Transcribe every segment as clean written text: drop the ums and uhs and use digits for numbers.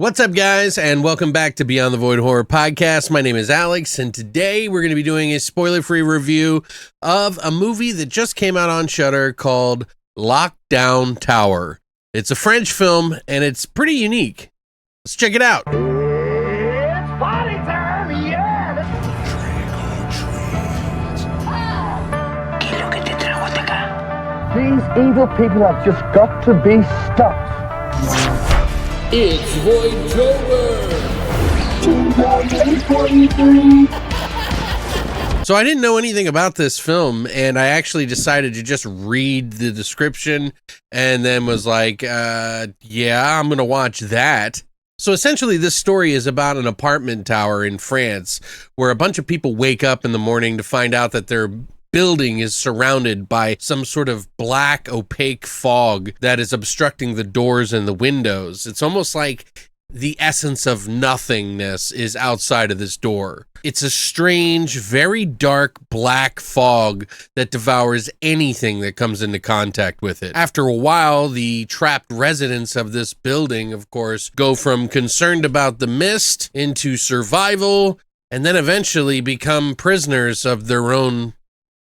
What's up, guys, and welcome back to Beyond the Void Horror Podcast. My name is Alex, and today we're going to be doing a spoiler-free review of a movie that just came out on Shudder called Lockdown Tower. It's a French film, and it's pretty unique. Let's check it out. It's party time, yeah! These evil people have just got to be stopped. It's Voidtober! So I didn't know anything about this film, and I actually decided to just read the description and then was like, yeah, I'm going to watch that. So essentially, this story is about an apartment tower in France where a bunch of people wake up in the morning to find out that their building is surrounded by some sort of black, opaque fog that is obstructing the doors and the windows. It's almost like the essence of nothingness is outside of this door. It's a strange, very dark black fog that devours anything that comes into contact with it. After a while, the trapped residents of this building, of course, go from concerned about the mist into survival, and then eventually become prisoners of their own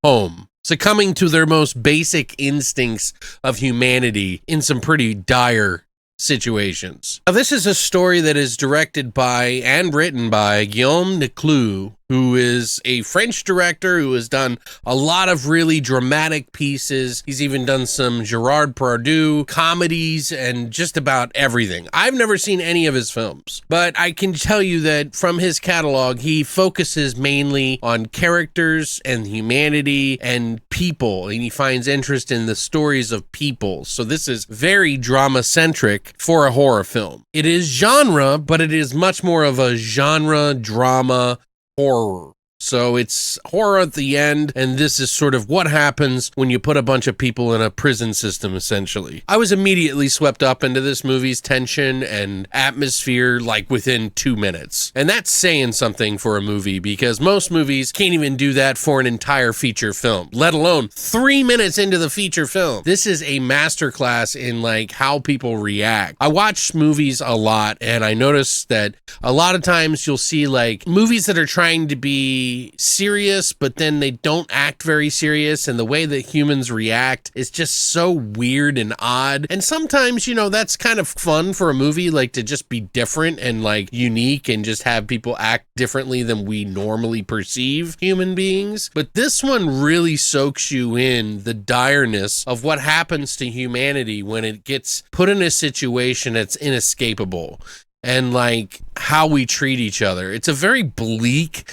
home, succumbing to their most basic instincts of humanity in some pretty dire situations. Now, this is a story that is directed by and written by Guillaume Niclou, who is a French director who has done a lot of really dramatic pieces. He's even done some Gerard Depardieu comedies and just about everything. I've never seen any of his films, but I can tell you that from his catalog, he focuses mainly on characters and humanity and people, and he finds interest in the stories of people. So this is very drama-centric for a horror film. It is genre, but it is much more of a genre drama horror. So it's horror at the end, and this is sort of what happens when you put a bunch of people in a prison system, essentially. I was immediately swept up into this movie's tension and atmosphere, like within 2 minutes. And that's saying something for a movie, because most movies can't even do that for an entire feature film, let alone 3 minutes into the feature film. This is a masterclass in like how people react. I watch movies a lot, and I notice that a lot of times you'll see like movies that are trying to be serious, but then they don't act very serious, and the way that humans react is just so weird and odd. And sometimes, you know, that's kind of fun for a movie, like to just be different and like unique and just have people act differently than we normally perceive human beings. But this one really soaks you in the direness of what happens to humanity when it gets put in a situation that's inescapable, and like how we treat each other. It's a very bleak,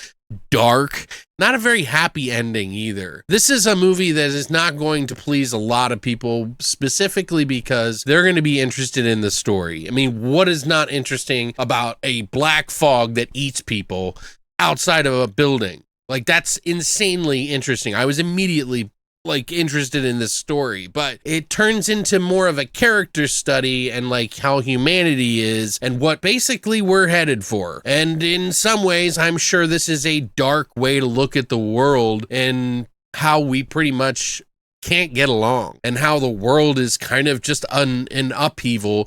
dark, not a very happy ending either. This is a movie that is not going to please a lot of people, specifically because they're going to be interested in the story. I mean, what is not interesting about a black fog that eats people outside of a building? Like, that's insanely interesting. I was immediately like interested in this story, but it turns into more of a character study and like how humanity is and what basically we're headed for. And in some ways, I'm sure this is a dark way to look at the world and how we pretty much can't get along, and how the world is kind of just an upheaval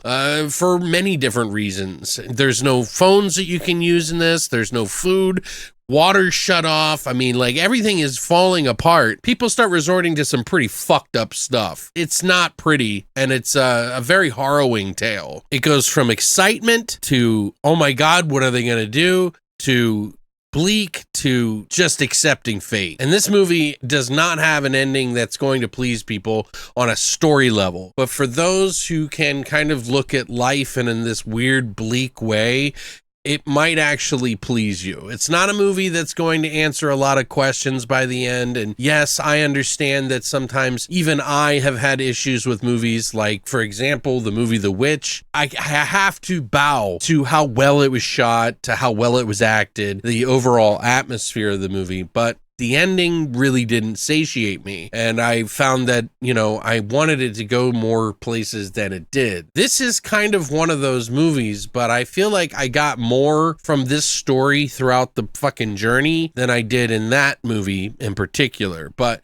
for many different reasons. There's no phones that you can use in this. There's no food. Water's shut off. I mean, like, everything is falling apart. People start resorting to some pretty fucked up stuff. It's not pretty, and it's a very harrowing tale. It goes from excitement to, oh my God, what are they going to do? To bleak to just accepting fate. And this movie does not have an ending that's going to please people on a story level. But for those who can kind of look at life in this weird, bleak way, it might actually please you. It's not a movie that's going to answer a lot of questions by the end. And yes, I understand that sometimes even I have had issues with movies like, for example, the movie The Witch. I have to bow to how well it was shot, to how well it was acted, the overall atmosphere of the movie. But the ending really didn't satiate me, and I found that, you know, I wanted it to go more places than it did. This is kind of one of those movies, but I feel like I got more from this story throughout the fucking journey than I did in that movie in particular. But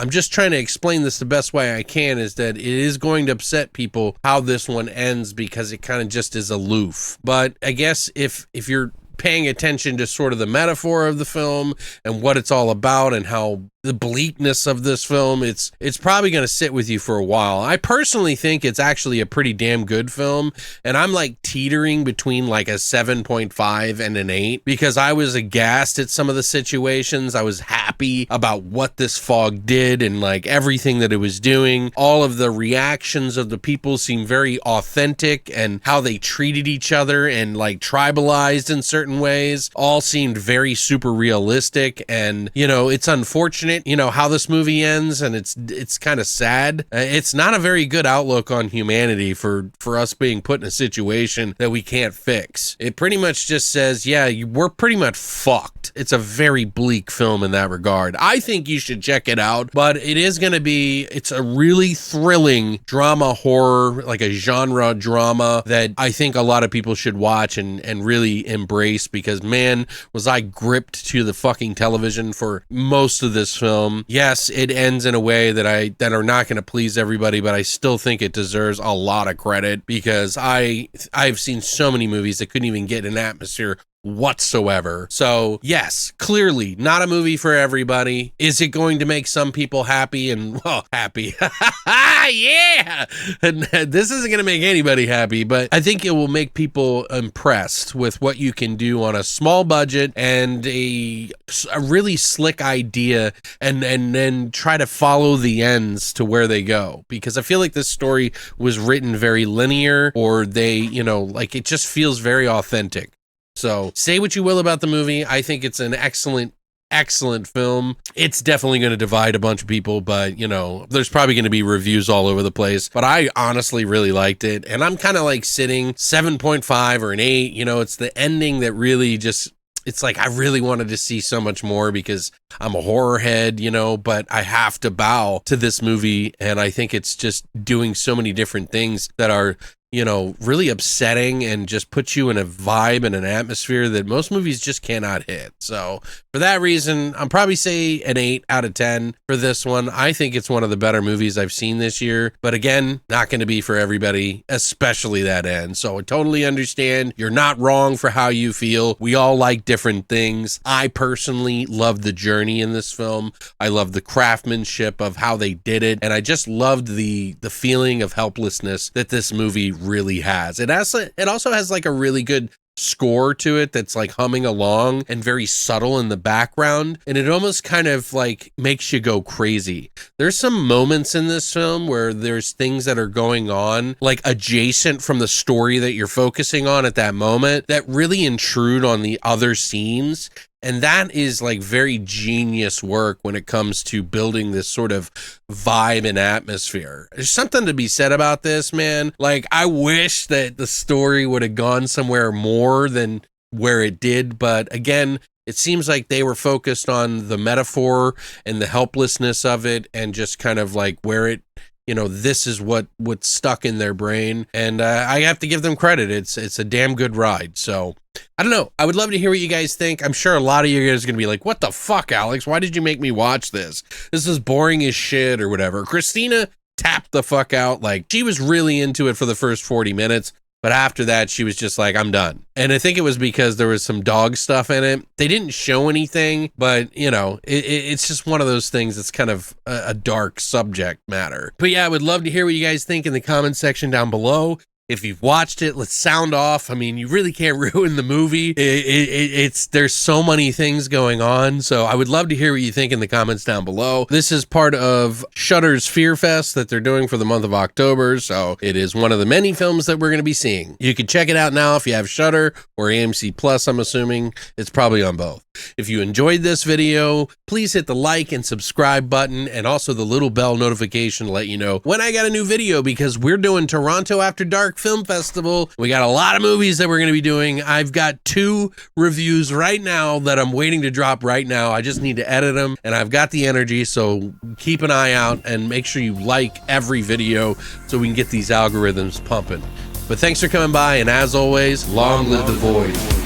I'm just trying to explain this the best way I can, is that it is going to upset people how this one ends because it kind of just is aloof. But I guess if you're paying attention to sort of the metaphor of the film and what it's all about and how the bleakness of this film, it's probably going to sit with you for a while. I personally think it's actually a pretty damn good film, and I'm like teetering between like a 7.5 and an 8 because I was aghast at some of the situations. I was happy about what this fog did and like everything that it was doing. All of the reactions of the people seemed very authentic, and how they treated each other and like tribalized in certain ways all seemed very super realistic. And you know, it's unfortunate, you know, how this movie ends, and it's kind of sad. It's not a very good outlook on humanity for us being put in a situation that we can't fix. It pretty much just says, yeah, we're pretty much fucked. It's a very bleak film in that regard. I think you should check it out, but it's a really thrilling drama horror, like a genre drama that I think a lot of people should watch and really embrace, because man, was I gripped to the fucking television for most of this film. Yes, it ends in a way that are not going to please everybody, but I still think it deserves a lot of credit, because I've seen so many movies that couldn't even get an atmosphere whatsoever. So yes, clearly not a movie for everybody. Is it going to make some people happy? And well, happy. Yeah. And this isn't going to make anybody happy, but I think it will make people impressed with what you can do on a small budget and a really slick idea, and then try to follow the ends to where they go, because I feel like this story was written very linear, or like it just feels very authentic. So say what you will about the movie. I think it's an excellent film. It's definitely going to divide a bunch of people, but you know, there's probably going to be reviews all over the place, but I honestly really liked it. And I'm kind of like sitting 7.5 or an 8, you know, it's the ending that really just, it's like, I really wanted to see so much more because I'm a horror head, you know, but I have to bow to this movie. And I think it's just doing so many different things that are, you know, really upsetting and just puts you in a vibe and an atmosphere that most movies just cannot hit. So for that reason, I'm probably say an 8 out of 10 for this one. I think it's one of the better movies I've seen this year, but again, not going to be for everybody, especially that end. So I totally understand. You're not wrong for how you feel. We all like different things. I personally love the journey in this film. I love the craftsmanship of how they did it. And I just loved the feeling of helplessness that this movie really has. It also has like a really good score to it that's like humming along and very subtle in the background, and it almost kind of like makes you go crazy. There's some moments in this film where there's things that are going on like adjacent from the story that you're focusing on at that moment that really intrude on the other scenes. And that is like very genius work when it comes to building this sort of vibe and atmosphere. There's something to be said about this, man. Like, I wish that the story would have gone somewhere more than where it did. But again, it seems like they were focused on the metaphor and the helplessness of it, and just kind of like where it, you know, this is what's stuck in their brain. And I have to give them credit. It's a damn good ride. So I don't know. I would love to hear what you guys think. I'm sure a lot of you guys are going to be like, what the fuck, Alex? Why did you make me watch this? This is boring as shit or whatever. Christina tapped the fuck out. Like, she was really into it for the first 40 minutes. But after that, she was just like, I'm done. And I think it was because there was some dog stuff in it. They didn't show anything, but, you know, it's just one of those things that's kind of a dark subject matter. But yeah, I would love to hear what you guys think in the comment section down below. If you've watched it, let's sound off. I mean, you really can't ruin the movie. There's so many things going on. So I would love to hear what you think in the comments down below. This is part of Shudder's Fear Fest that they're doing for the month of October. So it is one of the many films that we're going to be seeing. You can check it out now if you have Shudder or AMC Plus, I'm assuming. It's probably on both. If you enjoyed this video, please hit the like and subscribe button, and also the little bell notification to let you know when I got a new video, because we're doing Toronto After Dark Film Festival. We got a lot of movies that we're going to be doing. I've got 2 reviews right now that I'm waiting to drop right now. I just need to edit them, and I've got the energy, so keep an eye out and make sure you like every video so we can get these algorithms pumping. But thanks for coming by, and as always, long live the void.